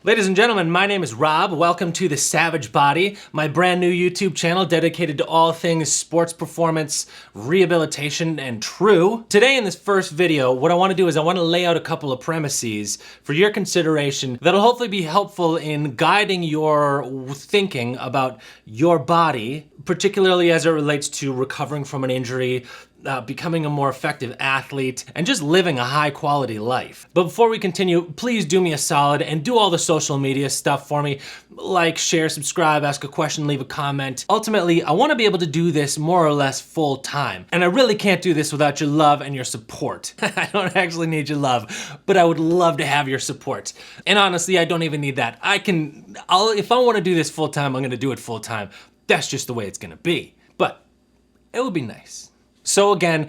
Ladies and gentlemen, my name is Rob. Welcome to The Savage Body, my brand new YouTube channel dedicated to all things sports performance, rehabilitation, and true. Today in this first video, what I want to do is I want to lay out a couple of premises for your consideration that'll hopefully be helpful in guiding your thinking about your body, particularly as it relates to recovering from an injury, becoming a more effective athlete, and just living a high quality life. But before we continue, please do me a solid and do all the social media stuff for me. Like, share, subscribe, ask a question, leave a comment. Ultimately, I want to be able to do this more or less full time. And I really can't do this without your love and your support. I don't actually need your love, but I would love to have your support. And honestly, I don't even need that. If I want to do this full time, I'm going to do it full time. That's just the way it's going to be. But it would be nice. So again,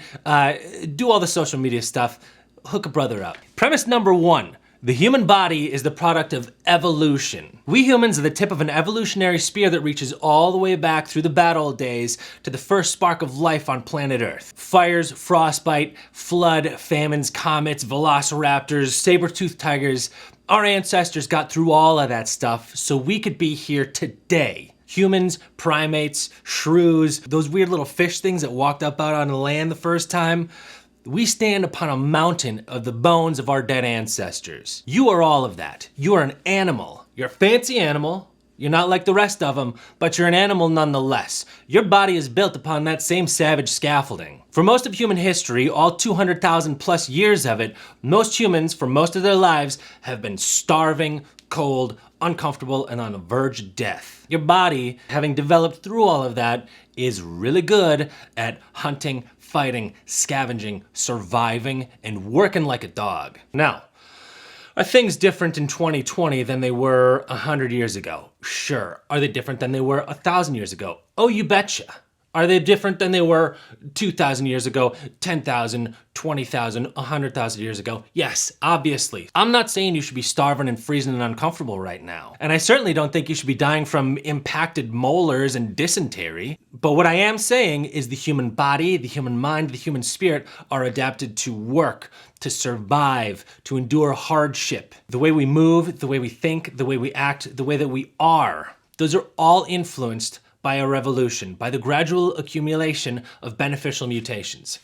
do all the social media stuff, hook a brother up. Premise number one, the human body is the product of evolution. We humans are the tip of an evolutionary spear that reaches all the way back through the bad old days to the first spark of life on planet Earth. Fires, frostbite, flood, famines, comets, velociraptors, saber-toothed tigers. Our ancestors got through all of that stuff so we could be here today. Humans, primates, shrews, those weird little fish things that walked up out on the land the first time. We stand upon a mountain of the bones of our dead ancestors. You are all of that. You are an animal. You're a fancy animal. You're not like the rest of them, but you're an animal nonetheless. Your body is built upon that same savage scaffolding. For most of human history, all 200,000 plus years of it, most humans, for most of their lives, have been starving, cold, uncomfortable, and on the verge of death. Your body, having developed through all of that, is really good at hunting, fighting, scavenging, surviving, and working like a dog. Now, are things different in 2020 than they were 100 years ago? Sure. Are they different than they were 1,000 years ago? Oh, you betcha. Are they different than they were 2,000 years ago, 10,000, 20,000, 100,000 years ago? Yes, obviously. I'm not saying you should be starving and freezing and uncomfortable right now. And I certainly don't think you should be dying from impacted molars and dysentery. But what I am saying is the human body, the human mind, the human spirit are adapted to work, to survive, to endure hardship. The way we move, the way we think, the way we act, the way that we are, those are all influenced by a revolution, by the gradual accumulation of beneficial mutations.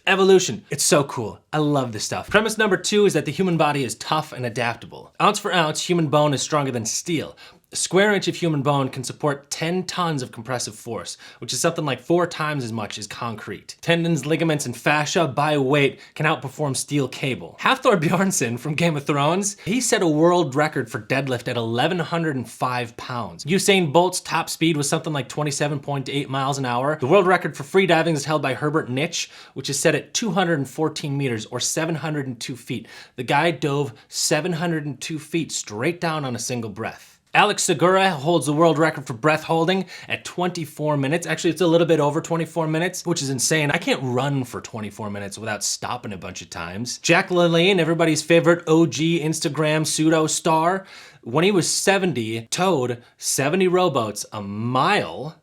Evolution, it's so cool. I love this stuff. Premise number two is that the human body is tough and adaptable. Ounce for ounce, human bone is stronger than steel. A square inch of human bone can support 10 tons of compressive force, which is something like 4 times as much as concrete. Tendons, ligaments, and fascia by weight can outperform steel cable. Hafthor Bjornsson from Game of Thrones, he set a world record for deadlift at 1,105 pounds. Usain Bolt's top speed was something like 27.8 miles an hour. The world record for free diving is held by Herbert Nitsch, which is set at 214 meters or 702 feet. The guy dove 702 feet straight down on a single breath. Alex Segura holds the world record for breath holding at 24 minutes. Actually, it's a little bit over 24 minutes, which is insane. I can't run for 24 minutes without stopping a bunch of times. Jack LaLanne, everybody's favorite OG Instagram pseudo star, when he was 70, towed 70 rowboats a mile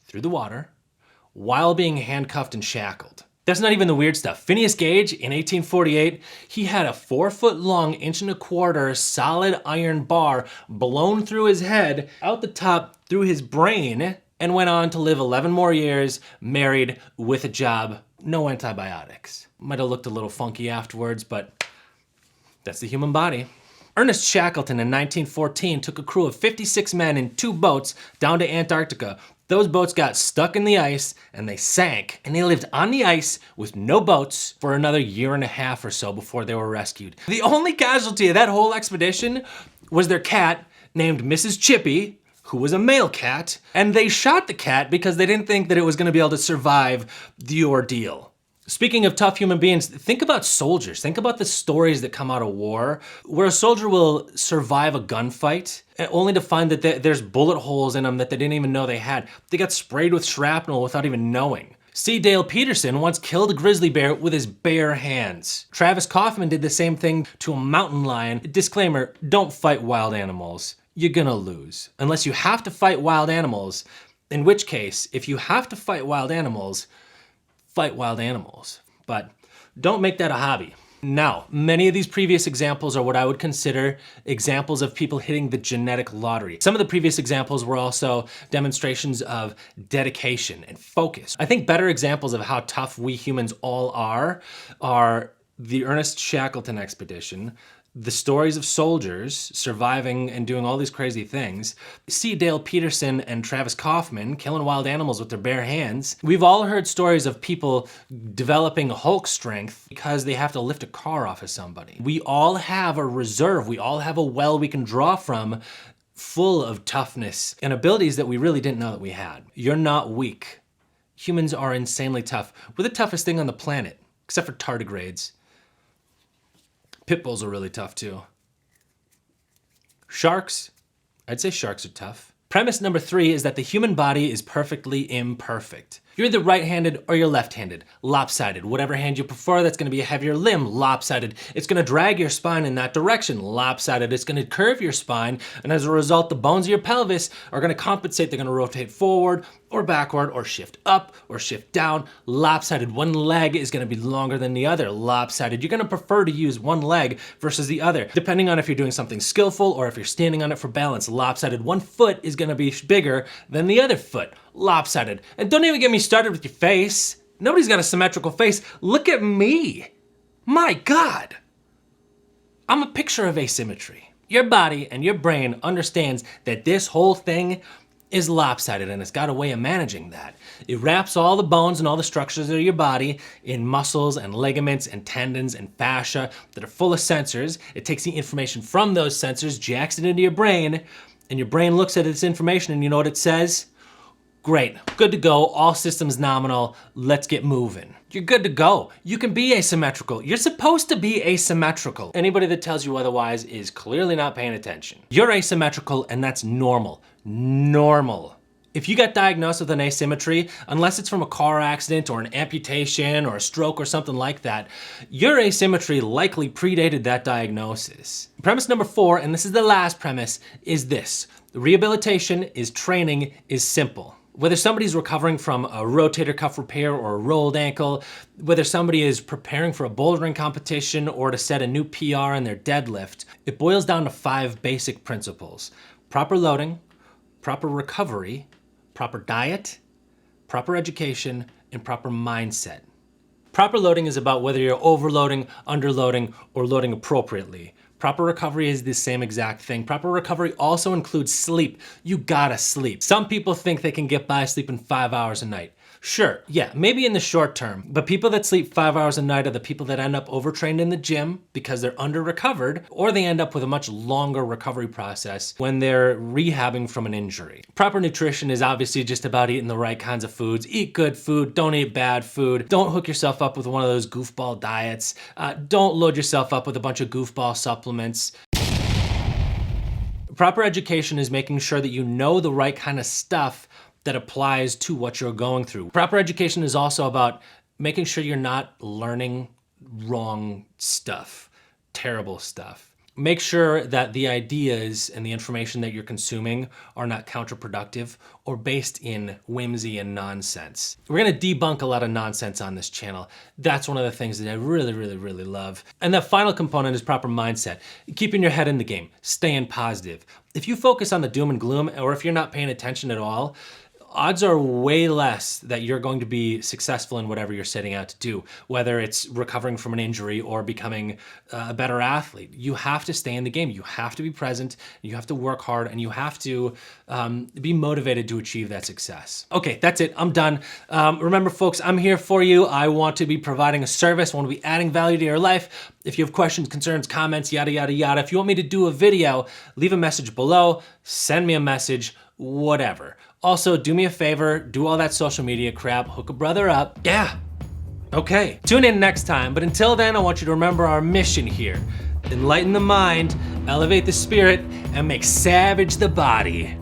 through the water while being handcuffed and shackled. That's not even the weird stuff. Phineas Gage, in 1848, he had a 4-foot-long, 1.25 inch solid iron bar blown through his head, out the top through his brain, and went on to live 11 more years, married, with a job, no antibiotics. Might have looked a little funky afterwards, but that's the human body. Ernest Shackleton in 1914 took a crew of 56 men in 2 boats down to Antarctica. Those boats got stuck in the ice and they sank, and they lived on the ice with no boats for another 1.5 years or so before they were rescued. The only casualty of that whole expedition was their cat named Mrs. Chippy, who was a male cat, and they shot the cat because they didn't think that it was going to be able to survive the ordeal. Speaking of tough human beings, think about soldiers. Think about the stories that come out of war, where a soldier will survive a gunfight only to find that there's bullet holes in them that they didn't even know they had. They got sprayed with shrapnel without even knowing. C. Dale Peterson once killed a grizzly bear with his bare hands. Travis Kaufman did the same thing to a mountain lion. Disclaimer, don't fight wild animals. You're gonna lose. Unless you have to fight wild animals, in which case, if you have to fight wild animals, fight wild animals. But don't make that a hobby. Now, many of these previous examples are what I would consider examples of people hitting the genetic lottery. Some of the previous examples were also demonstrations of dedication and focus. I think better examples of how tough we humans all are the Ernest Shackleton expedition, the stories of soldiers surviving and doing all these crazy things, C. Dale Peterson and Travis Kaufman killing wild animals with their bare hands. We've all heard stories of people developing Hulk strength because they have to lift a car off of somebody. We all have a reserve. We all have a well we can draw from full of toughness and abilities that we really didn't know that we had. You're not weak. Humans are insanely tough. We're the toughest thing on the planet, except for tardigrades. Pit bulls are really tough too. Sharks, I'd say sharks are tough. Premise number 3 is that the human body is perfectly imperfect. You're either right-handed or you're left-handed. Lopsided. Whatever hand you prefer, that's gonna be a heavier limb. Lopsided. It's gonna drag your spine in that direction. Lopsided. It's gonna curve your spine, and as a result, the bones of your pelvis are gonna compensate. They're gonna rotate forward or backward or shift up or shift down. Lopsided. One leg is gonna be longer than the other. Lopsided. You're gonna prefer to use one leg versus the other, depending on if you're doing something skillful or if you're standing on it for balance. Lopsided. One foot is gonna be bigger than the other foot. Lopsided. And don't even get me started with your face. Nobody's got a symmetrical face. Look at me. My God. I'm a picture of asymmetry. Your body and your brain understands that this whole thing is lopsided, and it's got a way of managing that. It wraps all the bones and all the structures of your body in muscles and ligaments and tendons and fascia that are full of sensors. It takes the information from those sensors, jacks it into your brain, and your brain looks at this information and you know what it says? Great, good to go, all systems nominal, let's get moving. You're good to go. You can be asymmetrical. You're supposed to be asymmetrical. Anybody that tells you otherwise is clearly not paying attention. You're asymmetrical, and that's normal. Normal. If you get diagnosed with an asymmetry, unless it's from a car accident or an amputation or a stroke or something like that, your asymmetry likely predated that diagnosis. Premise number 4, and this is the last premise, is this. Rehabilitation is training is simple. Whether somebody's recovering from a rotator cuff repair or a rolled ankle, whether somebody is preparing for a bouldering competition or to set a new PR in their deadlift, it boils down to 5 basic principles. Proper loading, proper recovery, proper diet, proper education, and proper mindset. Proper loading is about whether you're overloading, underloading, or loading appropriately. Proper recovery is the same exact thing. Proper recovery also includes sleep. You gotta sleep. Some people think they can get by sleeping 5 hours a night. Sure, yeah, maybe in the short term, but people that sleep 5 hours a night are the people that end up overtrained in the gym because they're under-recovered, or they end up with a much longer recovery process when they're rehabbing from an injury. Proper nutrition is obviously just about eating the right kinds of foods. Eat good food, don't eat bad food. Don't hook yourself up with one of those goofball diets. Don't load yourself up with a bunch of goofball supplements. Proper education is making sure that you know the right kind of stuff that applies to what you're going through. Proper education is also about making sure you're not learning wrong stuff, terrible stuff. Make sure that the ideas and the information that you're consuming are not counterproductive or based in whimsy and nonsense. We're gonna debunk a lot of nonsense on this channel. That's one of the things that I really, really, really love. And the final component is proper mindset. Keeping your head in the game, staying positive. If you focus on the doom and gloom, or if you're not paying attention at all, odds are way less that you're going to be successful in whatever you're setting out to do, whether it's recovering from an injury or becoming a better athlete. You have to stay in the game. You have to be present, you have to work hard, and you have to be motivated to achieve that success. Okay, that's it, I'm done. Remember folks, I'm here for you. I want to be providing a service. I want to be adding value to your life. If you have questions, concerns, comments, yada, yada, yada. If you want me to do a video, leave a message below, send me a message, whatever. Also, do me a favor, do all that social media crap, hook a brother up. Yeah, okay. Tune in next time, but until then, I want you to remember our mission here. Enlighten the mind, elevate the spirit, and make savage the body.